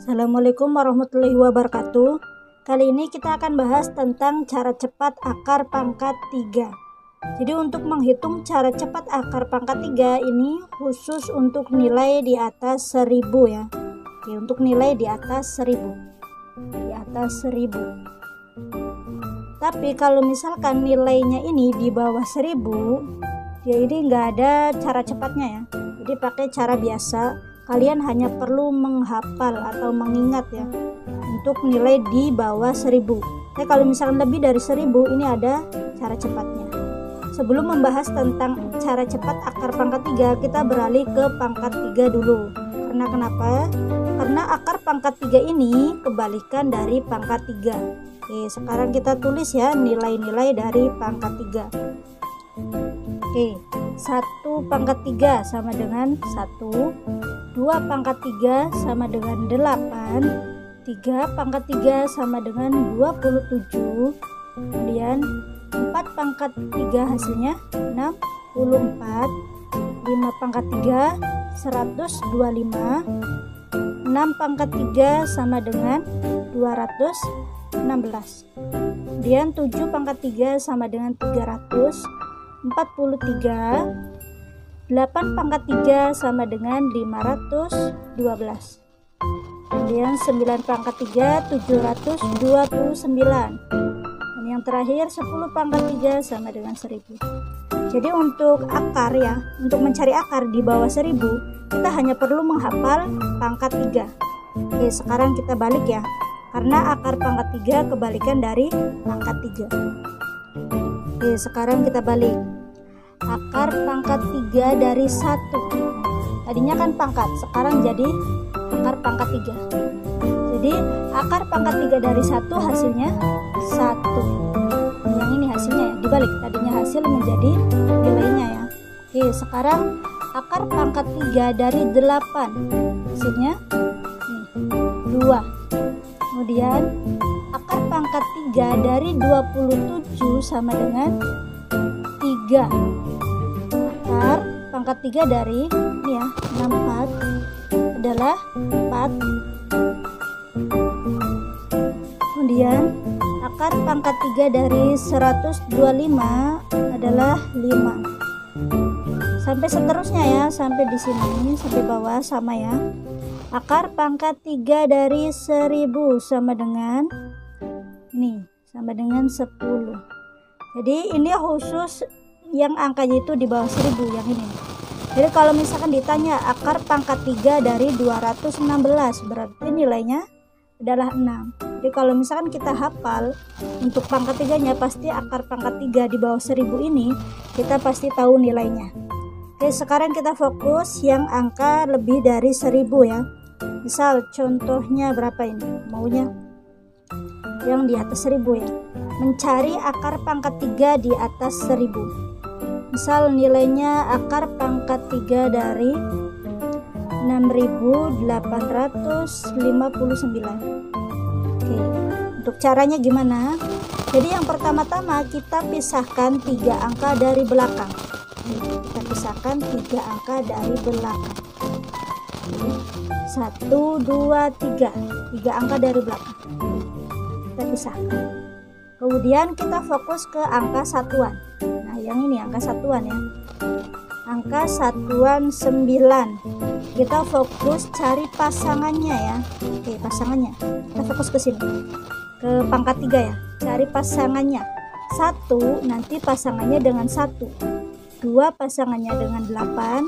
Assalamualaikum warahmatullahi wabarakatuh. Kali ini kita akan bahas tentang cara cepat akar pangkat 3. Jadi untuk menghitung cara cepat akar pangkat 3 ini khusus untuk nilai di atas 1000 ya. Oke, untuk nilai di atas 1000. Di atas 1000. Tapi kalau misalkan nilainya ini di bawah 1000, ya ini nggak ada cara cepatnya ya. Jadi pakai cara biasa. Kalian hanya perlu menghafal atau mengingat ya untuk nilai di bawah 1000. Tapi kalau misalkan lebih dari 1000 ini ada cara cepatnya. Sebelum membahas tentang cara cepat akar pangkat 3, kita beralih ke pangkat 3 dulu. Karena kenapa? Karena akar pangkat 3 ini kebalikan dari pangkat 3. Oke, sekarang kita tulis ya nilai-nilai dari pangkat 3. Oke, 1 pangkat 3 sama dengan 1, 2 pangkat 3 sama dengan 8, 3 pangkat 3 sama dengan 27, kemudian 4 pangkat 3 hasilnya 64, 5 pangkat 3 125, 6 pangkat 3 sama dengan 216, kemudian 7 pangkat 3 sama dengan 343, 8 pangkat 3 sama dengan 512, kemudian 9 pangkat 3 729, dan yang terakhir 10 pangkat 3 sama dengan 1000. Jadi untuk akar ya, untuk mencari akar di bawah 1000 kita hanya perlu menghafal pangkat 3. Oke, sekarang kita balik ya, karena akar pangkat 3 kebalikan dari pangkat 3. Oke, sekarang kita balik. Akar pangkat 3 dari 1. Tadinya kan pangkat, sekarang jadi akar pangkat 3. Jadi akar pangkat 3 dari 1 hasilnya 1. Yang ini hasilnya ya, dibalik. Tadinya hasil menjadi nilainya ya. Oke, sekarang akar pangkat 3 dari 8. Hasilnya nih, 2. Kemudian akar pangkat 3 dari 27 sama dengan 3. Akar pangkat 3 dari ini ya, 64 adalah 4. Kemudian akar pangkat 3 dari 125 adalah 5. Sampai seterusnya ya, sampai di sini, sampai bawah sama ya. Akar pangkat 3 dari 1000 sama dengan ini, sama dengan 10. Jadi ini khusus yang angkanya itu di bawah 1000 yang ini. Jadi kalau misalkan ditanya akar pangkat 3 dari 216 berarti nilainya adalah 6. Jadi kalau misalkan kita hafal untuk pangkat 3-nya, pasti akar pangkat 3 di bawah 1000 ini kita pasti tahu nilainya. Oke, sekarang kita fokus yang angka lebih dari 1000 ya. Misal contohnya berapa ini? Maunya yang di atas 1000 ya. Mencari akar pangkat 3 di atas 1000. Misal nilainya akar pangkat 3 dari 6859. Oke, untuk caranya gimana? Jadi yang pertama-tama kita pisahkan 3 angka dari belakang. Kita pisahkan 3 angka dari belakang. 1, 2, 3. 3 angka dari belakang. Kita pisahkan. Kemudian kita fokus ke angka satuan. Nah, yang ini angka satuan ya. Angka satuan 9. Kita fokus cari pasangannya ya. Oke, pasangannya. Kita fokus ke sini. Ke pangkat 3 ya. Cari pasangannya. 1 nanti pasangannya dengan 1. 2 pasangannya dengan 8.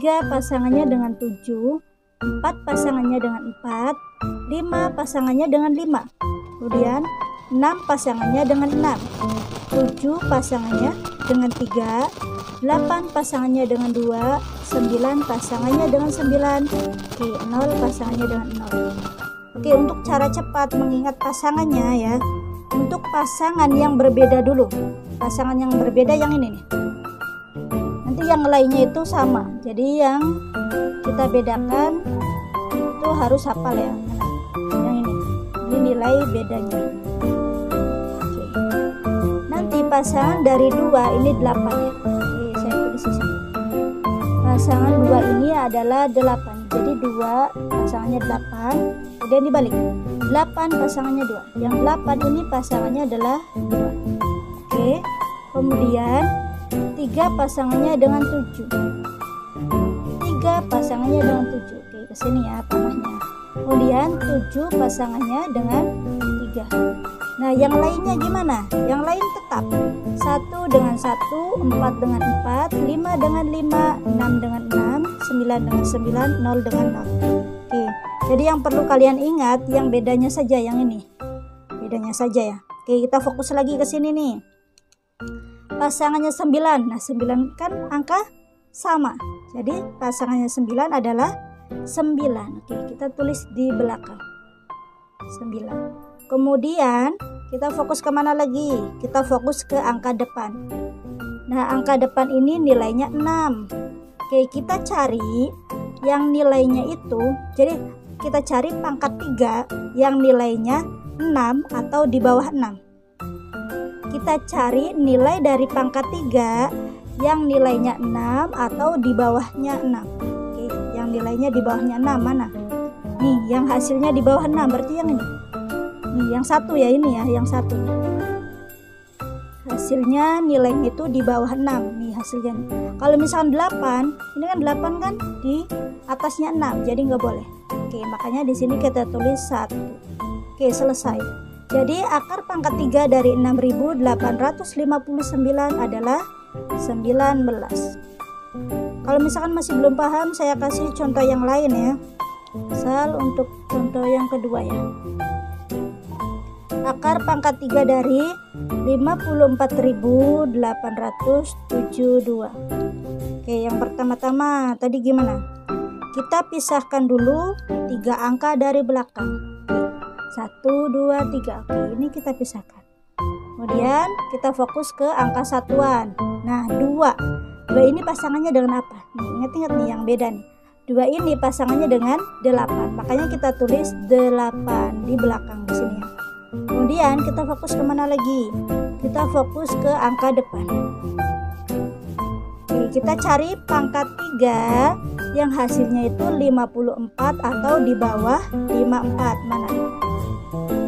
3 pasangannya dengan 7. 4 pasangannya dengan 4. 5 pasangannya dengan 5. Kemudian 6 pasangannya dengan 6, 7 pasangannya dengan 3, 8 pasangannya dengan 2, 9 pasangannya dengan 9, oke, 0 pasangannya dengan 0. Oke, untuk cara cepat mengingat pasangannya ya, untuk pasangan yang berbeda dulu. Pasangan yang berbeda yang ini nih. Nanti yang lainnya itu sama. Jadi yang kita bedakan itu harus hafal ya. Yang ini. Ini nilai bedanya. Pasangan dari 2 ini 8 ya. Oke, saya tulis di sini. Pasangan 2 ini adalah 8. jadi 2 pasangannya 8, kemudian dibalik 8 pasangannya 2, yang 8 ini pasangannya adalah 2. Oke, kemudian 3 pasangannya dengan 7, 3 pasangannya dengan 7. Oke, kesini ya panahnya. Kemudian 7 pasangannya dengan 3. Nah, yang lainnya gimana? Yang lain tetap 1 dengan 1, 4 dengan 4, 5 dengan 5, 6 dengan 6, 9 dengan 9, 0 dengan 0. Oke, jadi yang perlu kalian ingat yang bedanya saja yang ini. Bedanya saja ya. Oke, kita fokus lagi ke sini nih. Pasangannya 9. Nah, 9 kan angka sama. Jadi pasangannya 9 adalah 9. Oke, kita tulis di belakang 9. Kemudian kita fokus kemana lagi? Kita fokus ke angka depan. Nah, angka depan ini nilainya 6. Oke, kita cari yang nilainya itu, jadi kita cari pangkat 3 yang nilainya 6 atau di bawah 6. Kita cari nilai dari pangkat 3 yang nilainya 6 atau di bawahnya 6. Oke, yang nilainya di bawahnya 6 mana? Nih, yang hasilnya di bawah 6 berarti yang ini. Nih, yang satu ya, ini ya, yang satu. Hasilnya nilainya itu di bawah 6. Nih hasilnya nih. Kalau misalkan 8, ini kan 8 kan di atasnya 6, jadi nggak boleh. Oke, makanya di sini kita tulis 1. Oke, selesai. Jadi akar pangkat 3 dari 6.859 adalah 19. Kalau misalkan masih belum paham, saya kasih contoh yang lain ya. Misal untuk contoh yang kedua ya. Akar pangkat 3 dari 54.872. Oke, yang pertama-tama tadi gimana? Kita pisahkan dulu 3 angka dari belakang. 1, 2, 3. Oke, ini kita pisahkan. Kemudian kita fokus ke angka satuan. Nah, 2 ini pasangannya dengan apa? Nih, ingat-ingat nih yang beda nih. 2 ini pasangannya dengan 8. Makanya kita tulis 8 di belakang di sini ya. Kemudian kita fokus kemana lagi? Kita fokus ke angka depan. Oke, kita cari pangkat 3 yang hasilnya itu 54 atau di bawah 54. Mana?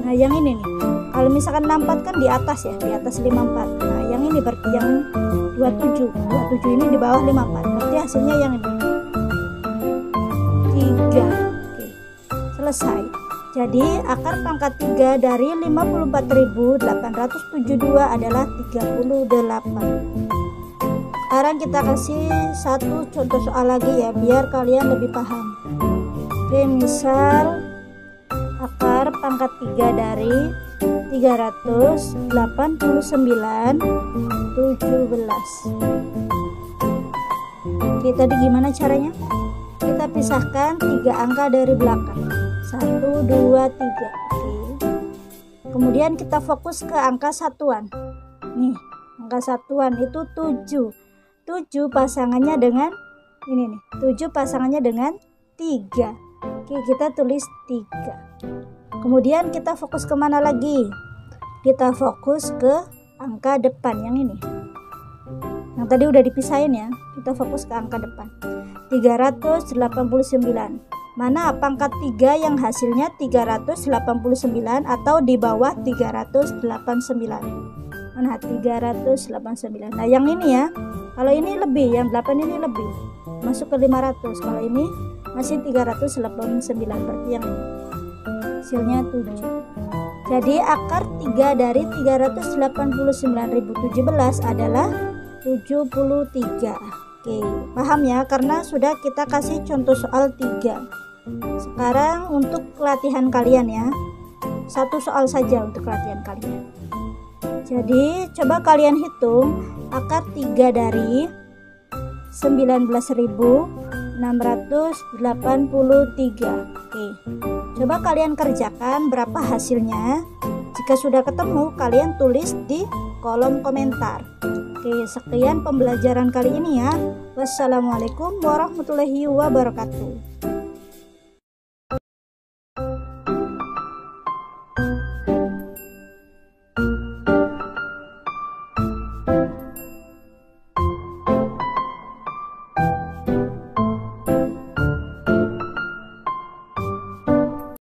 Nah, yang ini nih. Kalau misalkan 64 kan di atas ya, di atas 54. Nah, yang ini berarti yang 27. 27 ini di bawah 54. Berarti hasilnya yang ini. 3. Oke, selesai. Jadi akar pangkat 3 dari 54.872 adalah 38. Sekarang kita kasih satu contoh soal lagi ya, biar kalian lebih paham. Oke, misal akar pangkat 3 dari 389 17. Oke, tadi gimana caranya? Kita pisahkan 3 angka dari belakang. 1, 2, 3. Oke. Kemudian kita fokus ke angka satuan. Nih, angka satuan itu 7. 7 pasangannya dengan ini nih. 7 pasangannya dengan 3. Oke, kita tulis 3. Kemudian kita fokus kemana lagi? Kita fokus ke angka depan yang ini. Yang tadi udah dipisahin ya. Kita fokus ke angka depan. 389. Mana pangkat 3 yang hasilnya 389 atau di bawah 389? Mana 389? Nah, yang ini ya. Kalau ini lebih, yang 8 ini lebih. Masuk ke 500. Kalau ini masih 389, berarti yang ini. Hasilnya 7. Jadi akar 3 dari 389.017 adalah 73. Oke, paham ya? Karena sudah kita kasih contoh soal 3. Sekarang untuk latihan kalian ya. Satu soal saja untuk latihan kalian. Jadi coba kalian hitung akar 3 dari 19.683. Oke, coba kalian kerjakan berapa hasilnya. Jika sudah ketemu, kalian tulis di kolom komentar. Oke, sekian pembelajaran kali ini ya. Wassalamualaikum warahmatullahi wabarakatuh.